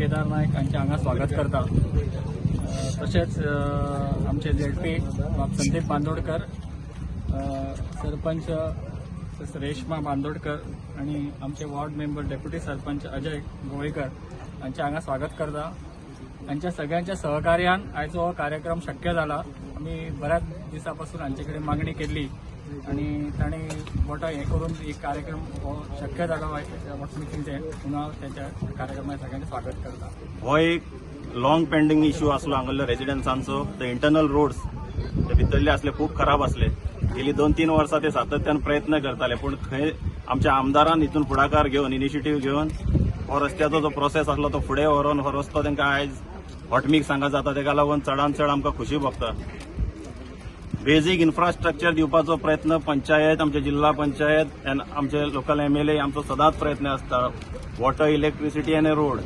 केदार नायक हांचे हांगा स्वागत करता। तशेंच आमचे ZP संदीप बांदोडकर, सरपंच रेश्मा बांदोडकर आणि आमचे ward member deputy sarpanch Ajay Golekar हांचे हांगा स्वागत करता। हांच्या सगळ्यांच्या सहकार्यान आयज हो कार्यक्रम शक्य जाला। आमी बऱ्याच दिसापासून हांचे कडेन मागणी केल्ली आणि तांणी मोठा हे करून एक कार्यक्रम हो शक्य जालो वॉटमिक्सिंगचे। पुन्हा हांव त्याच्या कार्यक्रमात सगळ्यांचे स्वागत करता। हो एक लॉंग पेंडिंग इश्यू आसलो हांगल्या रेजिडेंट्सांचो। ते इंटरनल रोड्स ते भितरले असले खूप खराब असले। गेली 2-3 वर्सां ते सातत्यान प्रयत्न करताले, पण खंय आमच्या आमदारान हितून पुढाकार घेवन इनिशिएटीव घेवन हो रस्त्याचो जो प्रोसेस आसलो तो फुडें व्हरून हो रस्तो तांकां आयज हॉटमिक्स हांगा जाता। ताका लागून चडांत चड आमकां खुशी भोगता। बेजीक इन्फ्रास्ट्रक्चर दिवपाचो प्रयत्न पंचायत, आमचे जिल्हा पंचायत आनी आमचे लोकल MLA आमचो सदांच प्रयत्न आसता। वॉटर, इलेक्ट्रिसिटी आनी रोड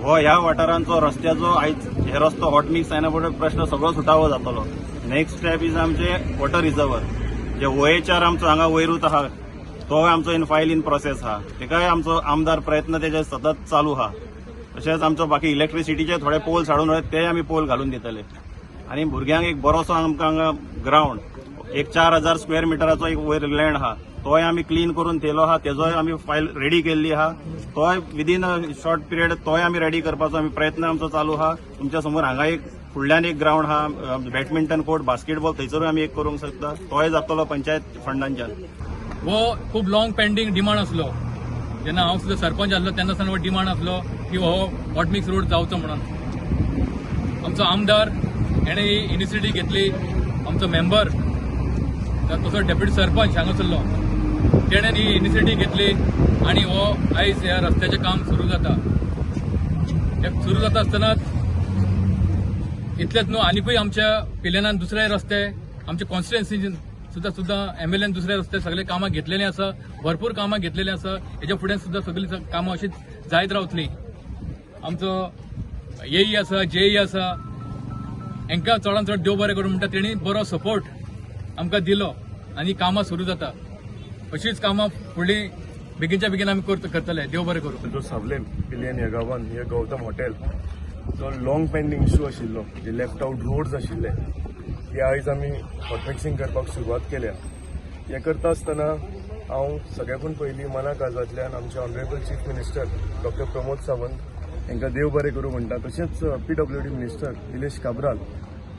हो ह्या वाठारांचो रस्त्याचो आयज हे रस्तो हॉटमिक्स जायना फुडें प्रश्न सगळो सुटावो जातलो। नेक्स्ट स्टेप इज आमचे वॉटर रिजर्वर जे OHR आमचो हांगा वयरूच आहा, तो आमचो इन प्रोसेस आहा। तेकाय आमचो आमदार प्रयत्न तेजे सतत चालू आहा। तशेंच आमचो बाकी इलेक्ट्रिसिटीचे थोडे पोल्स हाडून ते आमी पोल घालून दितले। आनी भुरग्यांक एक बरोसो आमकां हांगा ग्राउंड एक 4000 स्क्वेअर मिटराचो एक वयर लँड आहा, तोय आमी क्लीन करून थेलो आहा। तेजोय आमी फायल रेडी केल्ली आहा। तोय विदीन अ शॉर्ट पिरियड तोय आमी रेडी करपाचो आमी प्रयत्न आमचो चालू आहा। तुमच्या समोर हांगा एक फुडल्यान एक ग्राउंड आहा, बॅडमिंटन कोर्ट, बास्केटबॉल थंयसरूय आमी एक करूंक शकता। तोय जातलो पंचायत फंडांच्यान। वो खूप लॉंग पेंडिंग डिमांड असलो। जेन्ना हांव सुद्दां सरपंच आसलो तेन्ना सावन हो डिमांड असलो की हो हॉटमिक्स रोड जावचो म्हणून। आमचो आमदार हेणे ही इनिशिएटीव घेतली। आमचो मेंबर तसो डेप्युटी सरपंच हांगासरलो तेणेन ही इनिशिएटीव घेतली आणि हो आयज ह्या रस्त्याचें काम सुरू जाता। हे सुरू जाता आसतनाच इतलेच न्हू, आनीकूय आमच्या पिलेनान दुसरे रस्ते, आमच्या कॉन्स्टिट्युएन्सीन सुद्दां MLAन दुसरे रस्ते सगळे कामां घेतलेली आसा। भरपूर कामां घेतलेली आसा। हेच्या फुडें सुद्दां सगळीं कामां अशीच जायत रावतली। आमचो AE आसा, JE आसा, हांकां चडांत चड देव बरें करूं म्हणटा। तेणी बरो सपोर्ट आमकां दिलो आनी कामां सुरू जाता। अशीच कामां फुडलीं बेगीनच्या बेगीन आमी करतले। देव बरें करूं। जो सावलेम पिलेन ह्या गांवांत हे गौतम हॉटेल जो लॉंग पेंडिंग इश्यू आशिल्लो, जे लेफ्ट आउट रोड्स आशिल्ले, ते आयज आमी हॉटमिक्सिंग करपाक सुरवात केल्या। हे करता आसतना हांव सगळ्याकून पयलीं मना काळजांतल्यान आमचे honourable chief minister doctor Pramod Sawant हांकां देव बरें करूं म्हणटा। तशेंच PWD मिनिस्टर निलेश काब्राल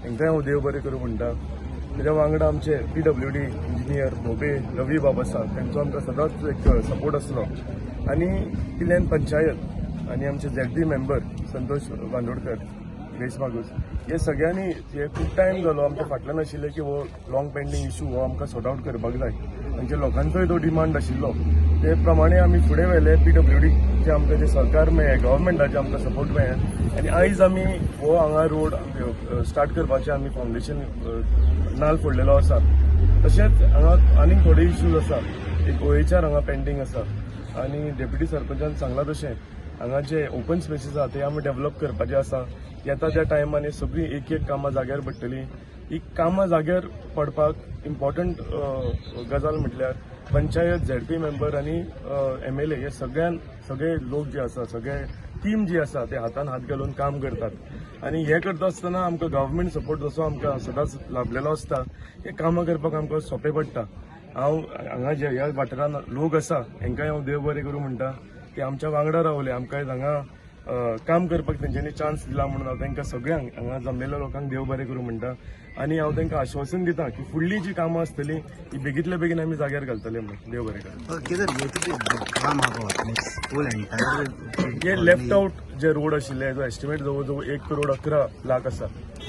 हांकांय हांव देव बरें करूं म्हणटा। तेज्या वांगडा आमचे PWD इंजिनियर भोबे रवी बाब आसा, तांचो आमकां सदांच एक सपोर्ट आसलो। आनी पिलेन पंचायत आनी आमचे ZP member Santosh Bandodkar, Grace मागूस, हे सगळ्यांनी हे खूब टायम जालो आमच्या फाटल्यान आशिल्ले की हो लॉंग पेंडिंग इश्यू हो आमकां सॉर्ट आउट करपाक जाय। म्हणजे लोकांचोय तो डिमांड आशिल्लो, ते प्रमाणे आमी फुडें व्हेले। PWD जे आमकां जे सरकार मेळ्ळें, गव्हर्मेंटाचे आमकां सपोर्ट मेळ्ळें आनी आयज आमी हो हांगा रोड स्टार्ट करपाचें आमी फावंडेशन नाल फोडलेलो आसा। तशेंच हांगा आनीक थोडे इश्यूज आसा। एक OHR हांगा पेंडिंग आसा आनी डेप्युटी सरपंचान सांगला तशें हांगा जे ओपन स्पेसीस आसा ते आमी डेव्हलप करपाचे आसा। येता त्या टायमार सगळीं एक एक कामां जाग्यार पडटलीं। ही कामां जाग्यार पडपाक इम्पॉर्टंट गजाल म्हटल्यार पंचायत, ZP मेंबर आनी MLA हे सगळे लोक जे आसा, सगळे टीम जी आसा ते हातान हात घालून काम करतात। आनी हे करता आसतना आमकां गव्हर्मेंट सपोर्ट जसो आमकां सदांच लाभलेलो आसता, हे कामां करपाक आमकां सोंपें पडटा। हांव हांगा जे ह्या वाठारांत लोक आसा हांकांय हांव देव बरें करूं म्हणटा। ते आमच्या वांगडा रावले, आमकां हांगा काम करपाक तेंच्यांनी चान्स दिला म्हणून हांव तांकां सगळ्यांक हांगा जमलेल्या लोकांक देव बरें करूं म्हणटा। आनी हांव तांकां आश्वासन दिता की फुडलीं जी कामां आसतलीं ती बेगींतल्या बेगीन आमी जाग्यार घालतले म्हणून। देव बरें करूं। हे लेफ्ट आउट जे रोड आशिल्ले, जो एस्टिमेट जवळ जवळ 1 करोड 11 लाख आसा,